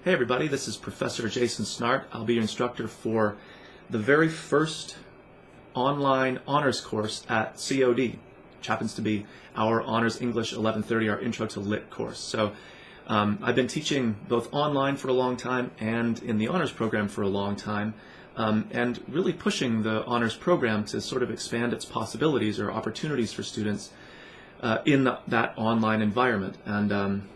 Hey everybody, this is Professor Jason Snart. I'll be your instructor for the very first online honors course at COD, which happens to be our Honors English 1130, our Intro to Lit course. So I've been teaching both online for a long time and in the honors program for a long time, and really pushing the honors program to sort of expand its possibilities or opportunities for students in that online environment. And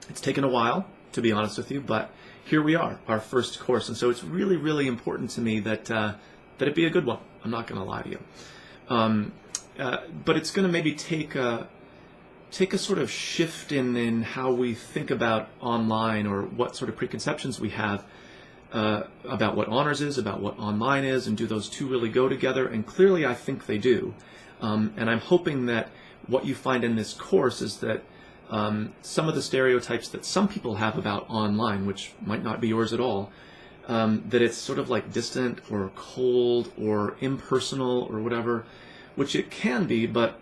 it's taken a while, to be honest with you, but here we are, our first course, and so it's really, really important to me that that it be a good one. I'm not going to lie to you, but it's going to maybe take a sort of shift in how we think about online, or what sort of preconceptions we have about what honors is, about what online is, and do those two really go together? And clearly, I think they do, and I'm hoping that what you find in this course is that some of the stereotypes that some people have about online, which might not be yours at all, that it's sort of like distant or cold or impersonal or whatever, which it can be, but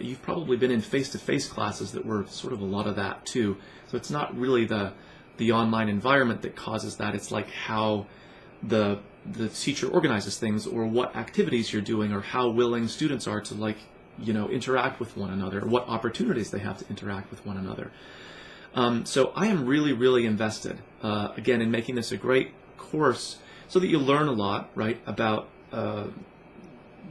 you've probably been in face-to-face classes that were sort of a lot of that too. So it's not really the online environment that causes that. It's like how the teacher organizes things, or what activities you're doing, or how willing students are to interact with one another, or what opportunities they have to interact with one another. So I am really, really invested, again, in making this a great course so that you learn a lot, right, about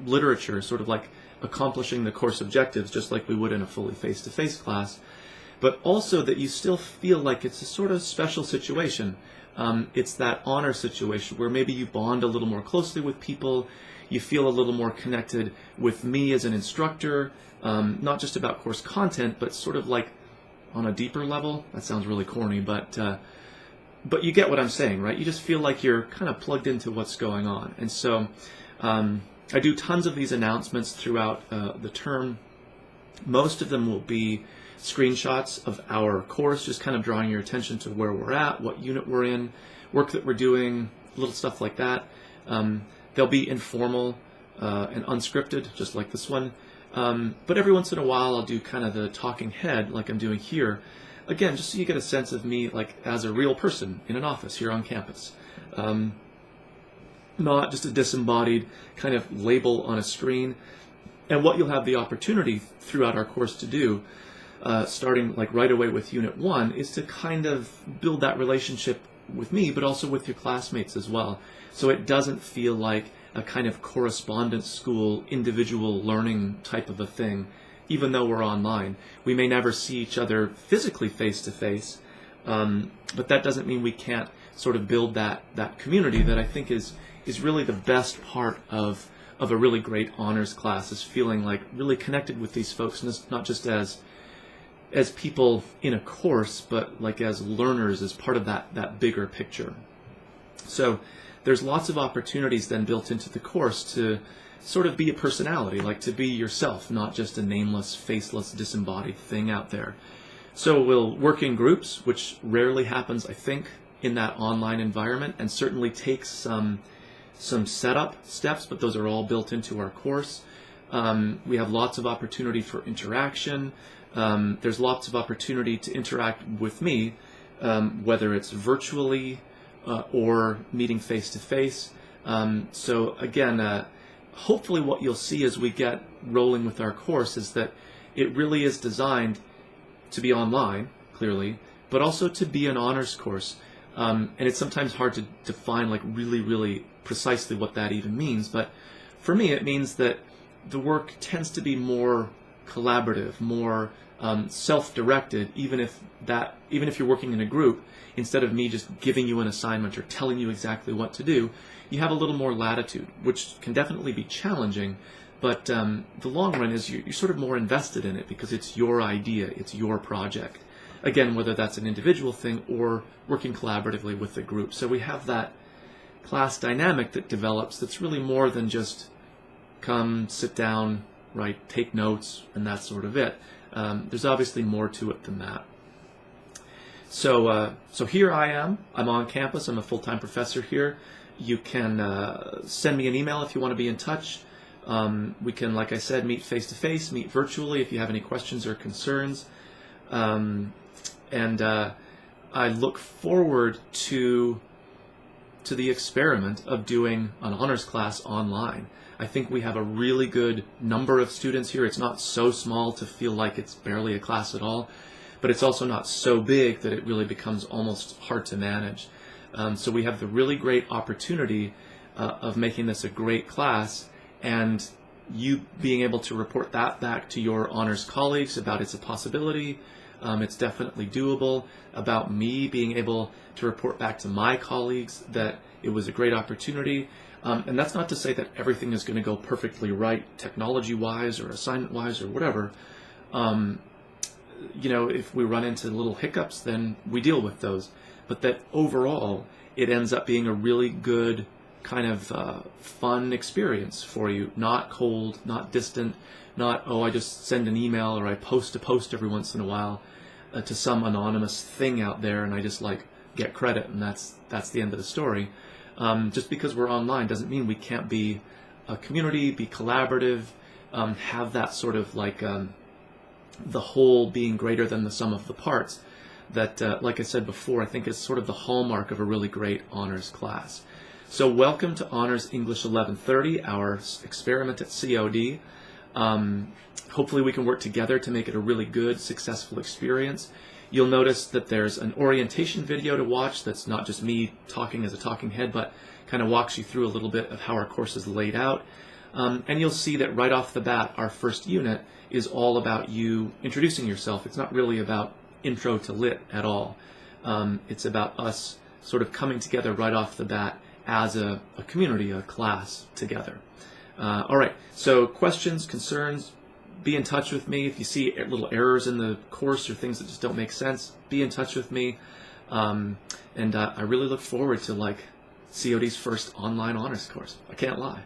literature, sort of like accomplishing the course objectives, just like we would in a fully face-to-face class, but also that you still feel like it's a sort of special situation. It's that honor situation where maybe you bond a little more closely with people, you feel a little more connected with me as an instructor, not just about course content, but sort of like on a deeper level. That sounds really corny, but you get what I'm saying, right? You just feel like you're kind of plugged into what's going on. And so I do tons of these announcements throughout the term. Most of them will be screenshots of our course, just kind of drawing your attention to where we're at, what unit we're in, work that we're doing, little stuff like that. They'll be informal and unscripted, just like this one. But every once in a while, I'll do kind of the talking head, like I'm doing here. Again, just so you get a sense of me, like as a real person in an office here on campus. Not just a disembodied kind of label on a screen. And what you'll have the opportunity throughout our course to do, starting like right away with Unit 1, is to kind of build that relationship with me, but also with your classmates as well. So it doesn't feel like a kind of correspondence school, individual learning type of a thing, even though we're online. We may never see each other physically face-to-face, but that doesn't mean we can't sort of build that community that I think is really the best part of a really great honors class, is feeling like really connected with these folks, and not just as people in a course, but like as learners, as part of that bigger picture. So there's lots of opportunities then built into the course to sort of be a personality, like to be yourself, not just a nameless, faceless, disembodied thing out there. So we'll work in groups, which rarely happens, I think, in that online environment, and certainly takes some setup steps, but those are all built into our course. We have lots of opportunity for interaction. There's lots of opportunity to interact with me, whether it's virtually or meeting face-to-face. So again, hopefully what you'll see as we get rolling with our course is that it really is designed to be online, clearly, but also to be an honors course. And it's sometimes hard to define like really, really precisely what that even means. But for me, it means that the work tends to be more collaborative, more self-directed, even if you're working in a group. Instead of me just giving you an assignment or telling you exactly what to do, you have a little more latitude, which can definitely be challenging, but the long run is you're sort of more invested in it because it's your idea, it's your project. Again, whether that's an individual thing or working collaboratively with the group. So we have that class dynamic that develops that's really more than just come, sit down, right, take notes, and that's sort of it. There's obviously more to it than that. So here I am. I'm on campus. I'm a full-time professor here. You can send me an email if you want to be in touch. We can, like I said, meet face-to-face, meet virtually if you have any questions or concerns. And I look forward to the experiment of doing an honors class online. I think we have a really good number of students here. It's not so small to feel like it's barely a class at all, but it's also not so big that it really becomes almost hard to manage. So we have the really great opportunity of making this a great class, and you being able to report that back to your honors colleagues about it's a possibility, it's definitely doable, about me being able to report back to my colleagues that it was a great opportunity. And that's not to say that everything is going to go perfectly right technology-wise or assignment-wise or whatever. You know, if we run into little hiccups, then we deal with those. But that overall, it ends up being a really good kind of fun experience for you. Not cold, not distant, not, oh, I just send an email or I post a post every once in a while to some anonymous thing out there and I just like get credit and that's the end of the story. Just because we're online doesn't mean we can't be a community, be collaborative, have that sort of like the whole being greater than the sum of the parts that, like I said before, I think is sort of the hallmark of a really great honors class. So welcome to Honors English 1130, our experiment at COD. Hopefully we can work together to make it a really good, successful experience. You'll notice that there's an orientation video to watch that's not just me talking as a talking head, but kind of walks you through a little bit of how our course is laid out. And you'll see that right off the bat, our first unit is all about you introducing yourself. It's not really about intro to lit at all. It's about us sort of coming together right off the bat as a community, a class together. All right, so questions, concerns, be in touch with me. If you see little errors in the course or things that just don't make sense, be in touch with me. And I really look forward to like COD's first online honors course. I can't lie.